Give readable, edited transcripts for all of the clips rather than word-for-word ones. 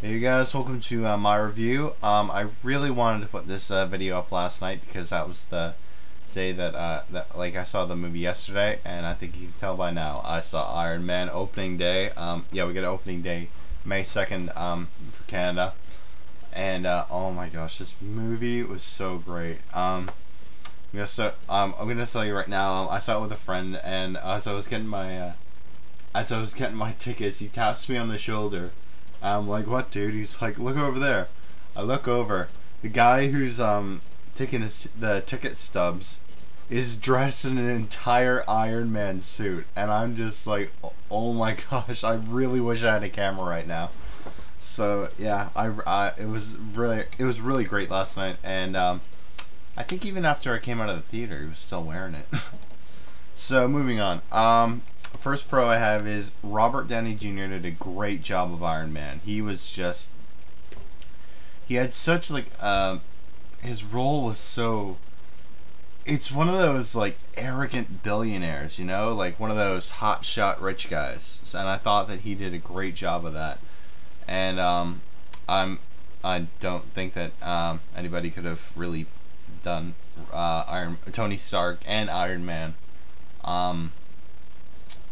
Hey you guys, welcome to my review. I really wanted to put this video up last night because that was the day that I saw the movie yesterday, and I think you can tell by now I saw Iron Man opening day. Yeah, we get opening day May 2nd for Canada, and oh my gosh, this movie was so great. I'm gonna tell you right now. I saw it with a friend, and as I was getting my tickets, he taps me on the shoulder. I'm like, "What, dude?" He's like, "Look over there." I look over. The guy who's taking the ticket stubs is dressed in an entire Iron Man suit, and I'm just like, "Oh my gosh! I really wish I had a camera right now." So yeah, it was really great last night, and I think even after I came out of the theater, he was still wearing it. So moving on. First pro I have is Robert Downey Jr. did a great job of Iron Man. He had such his role was so. It's one of those like arrogant billionaires, you know, like one of those hotshot rich guys, and I thought that he did a great job of that. And I don't think that anybody could have really done Tony Stark and Iron Man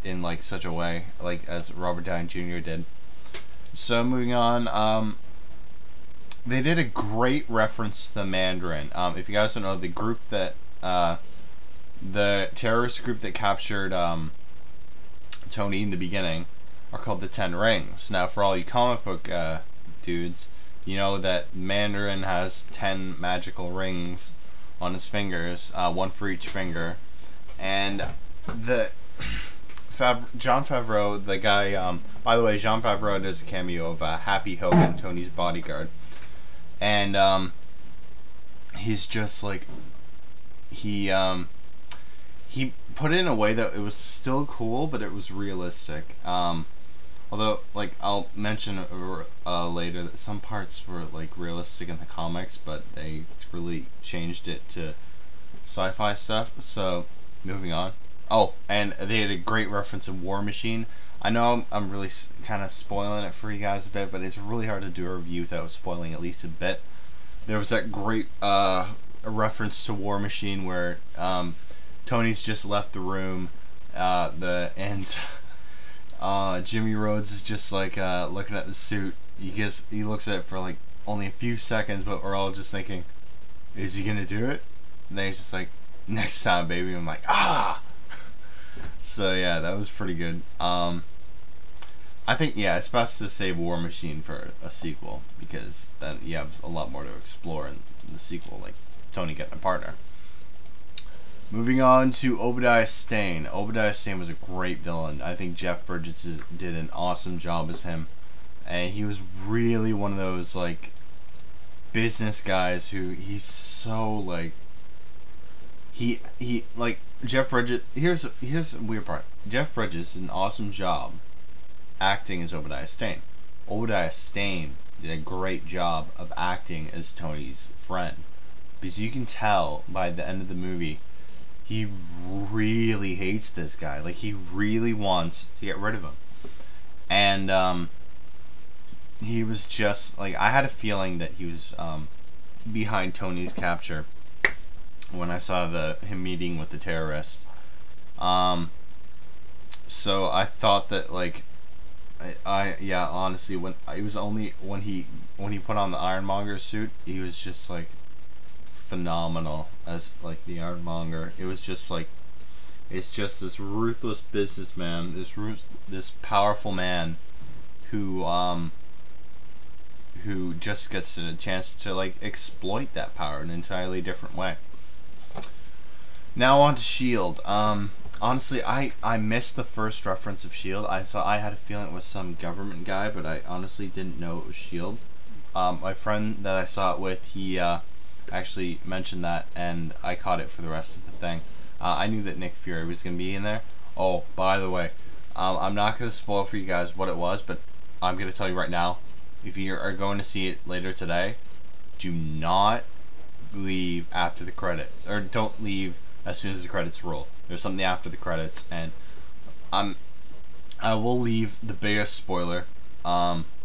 in like such a way like as Robert Downey Jr. did. So moving on, they did a great reference to the Mandarin. If you guys don't know, the terrorist group that captured Tony in the beginning are called the Ten Rings. Now, for all you comic book dudes, you know that Mandarin has 10 magical rings on his fingers, one for each finger, and the John Favreau, the guy. By the way, John Favreau does a cameo of Happy Hogan, Tony's bodyguard, and he's just like he put it in a way that it was still cool, but it was realistic. Although, like, I'll mention later that some parts were like realistic in the comics, but they really changed it to sci-fi stuff. So, moving on. Oh, and they had a great reference to War Machine. I know I'm really kind of spoiling it for you guys a bit, but it's really hard to do a review without spoiling at least a bit. There was that great reference to War Machine where Tony's just left the room, Jimmy Rhodes is just like looking at the suit. He looks at it for like only a few seconds, but we're all just thinking, is he gonna do it? And then he's just like, next time, baby. I'm like, ah. So yeah, that was pretty good. I think it's best to save War Machine for a sequel because then you have a lot more to explore in the sequel, like Tony getting a partner. Moving on to Obadiah Stane. Obadiah Stane was a great villain. I think Jeff Bridges did an awesome job as him, and he was really one of those like business guys who he's so like he like Jeff Bridges. Here's the weird part. Jeff Bridges did an awesome job acting as Obadiah Stane. Obadiah Stane did a great job of acting as Tony's friend, because you can tell by the end of the movie he really hates this guy. Like, he really wants to get rid of him. And he was just like, I had a feeling that he was behind Tony's capture when I saw him meeting with the terrorist. So I thought that like honestly, when he put on the Ironmonger suit, he was just like phenomenal as like the Ironmonger. It was just like, it's just this ruthless businessman, this powerful man who just gets a chance to like exploit that power in an entirely different way. Now on to Shield. Honestly, I missed the first reference of Shield. I had a feeling it was some government guy, but I honestly didn't know it was Shield. My friend that I saw it with, he actually mentioned that, and I caught it for the rest of the thing. I knew that Nick Fury was going to be in there. Oh, by the way, I'm not going to spoil for you guys what it was, but I'm going to tell you right now, if you are going to see it later today, do not leave after the credits, or don't leave as soon as the credits roll. There's something after the credits, and I will leave the biggest spoiler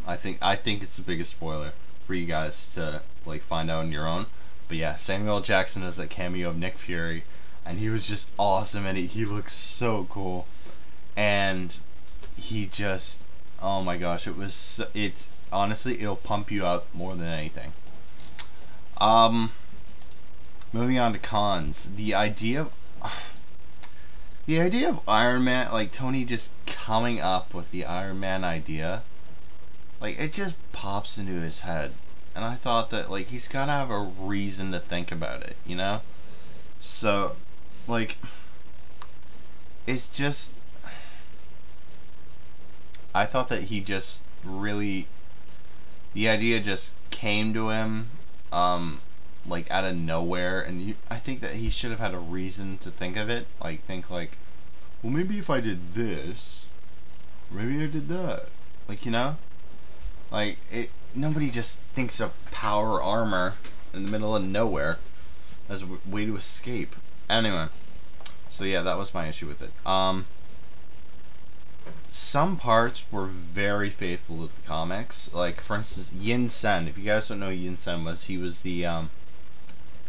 I think it's the biggest spoiler for you guys to like find out on your own. But yeah, Samuel L. Jackson is a cameo of Nick Fury, and he was just awesome, and he looks so cool, and he just, oh my gosh, it's honestly, it'll pump you up more than anything. Um, Moving on to cons, the idea of Iron Man, like Tony just coming up with the Iron Man idea, like it just pops into his head, and I thought that like he's gotta have a reason to think about it, you know? So, like, it's just, I thought that he just really, the idea just came to him, like out of nowhere, and I think that he should have had a reason to think of it. Like, think like, well, maybe if I did this, maybe I did that. Like, you know, like it. Nobody just thinks of power armor in the middle of nowhere as a way to escape. Anyway, so yeah, that was my issue with it. Some parts were very faithful to the comics. Like, for instance, Yin Sen. If you guys don't know who Yin Sen was, he was the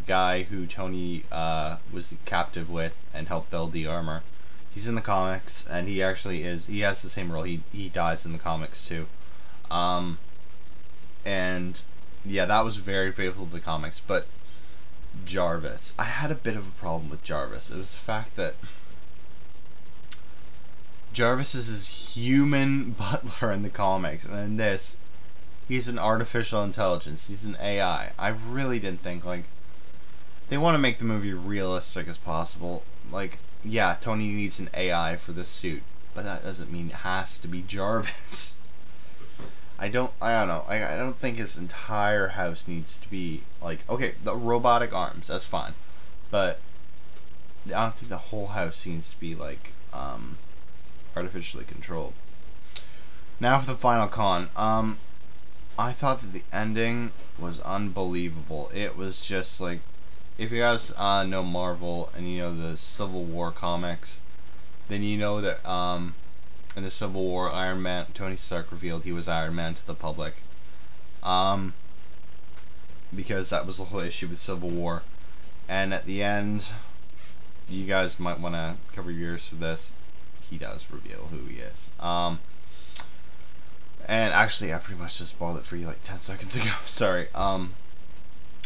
guy who Tony was captive with and helped build the armor. He's in the comics, and he actually is. He has the same role. He dies in the comics too. And yeah, that was very faithful to the comics. But Jarvis, I had a bit of a problem with Jarvis. It was the fact that Jarvis is his human butler in the comics, and in this, he's an artificial intelligence. He's an AI. I really didn't think, like, they want to make the movie realistic as possible. Like, yeah, Tony needs an AI for this suit, but that doesn't mean it has to be Jarvis. I don't know. I don't think his entire house needs to be, like, okay, the robotic arms, that's fine. But I don't think the whole house needs to be, like, artificially controlled. Now for the final con. I thought that the ending was unbelievable. It was just like, if you guys know Marvel and you know the Civil War comics, then you know that in the Civil War, Iron Man, Tony Stark revealed he was Iron Man to the public. Because that was the whole issue with Civil War. And at the end, you guys might want to cover your ears for this. He does reveal who he is. And actually, I pretty much just spoiled it for you like 10 seconds ago. Sorry.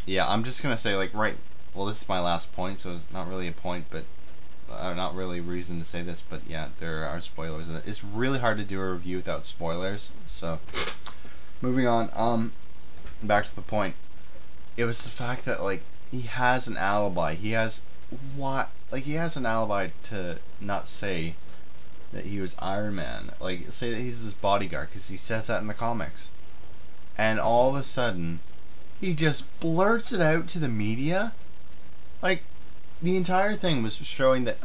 Yeah, I'm just gonna say, like, well, this is my last point, so it's not really a point, but not really a reason to say this, but yeah, there are spoilers in it. It's really hard to do a review without spoilers. So, moving on. Back to the point. It was the fact that, like, he has an alibi. He has an alibi to not say that he was Iron Man. Like, say that he's his bodyguard, because he says that in the comics. And all of a sudden, he just blurts it out to the media. Like, the entire thing was showing that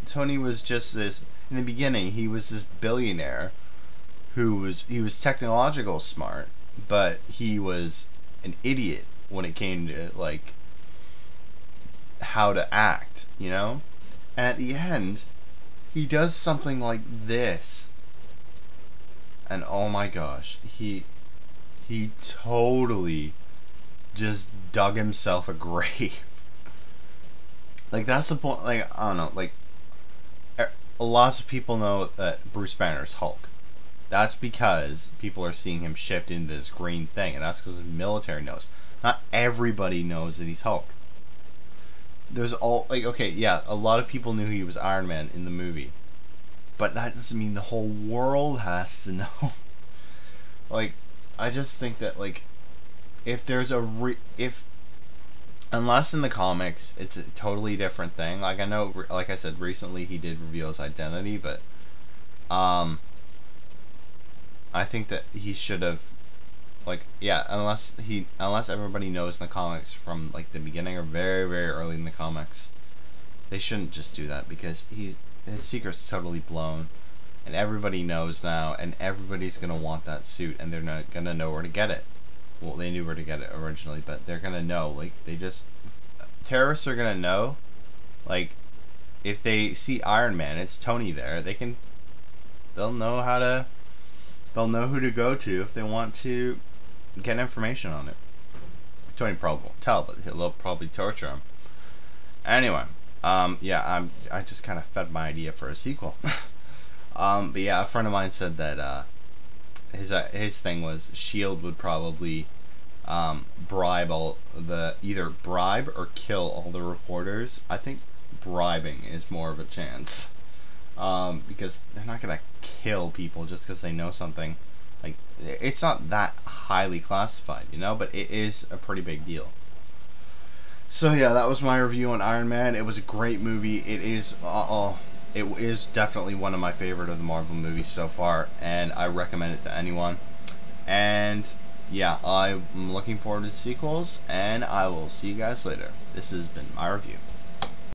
Tony was just this, in the beginning, he was this billionaire he was technological smart, but he was an idiot when it came to, like, how to act, you know? And at the end, he does something like this, and oh my gosh, he totally just dug himself a grave. Like, that's the point. Like, I don't know, like, lots of people know that Bruce Banner's Hulk. That's because people are seeing him shift into this green thing, and that's because the military knows. Not everybody knows that he's Hulk. There's okay, yeah, a lot of people knew he was Iron Man in the movie, but that doesn't mean the whole world has to know. Like, I just think that, like, if there's unless in the comics it's a totally different thing. Like, I know, like I said, recently he did reveal his identity, but I think that he should have, like, yeah, unless everybody knows in the comics from, like, the beginning or very, very early in the comics, they shouldn't just do that, because his secret's totally blown, and everybody knows now, and everybody's gonna want that suit, and they're not gonna know where to get it. Well, they knew where to get it originally, but they're gonna know, like, terrorists are gonna know, like, if they see Iron Man, it's Tony there, they'll know how to they'll know who to go to if they want to get information on it. Tony probably won't tell, but they'll probably torture him. Anyway, yeah, I just kind of fed my idea for a sequel. But yeah, a friend of mine said that his thing was Shield would probably bribe either bribe or kill all the reporters. I think bribing is more of a chance, because they're not gonna kill people just because they know something. Like, it's not that highly classified, you know, but it is a pretty big deal. So yeah, that was my review on Iron Man. It was a great movie. It is definitely one of my favorite of the Marvel movies so far, and I recommend it to anyone. And yeah, I'm looking forward to sequels, and I will see you guys later. This has been my review.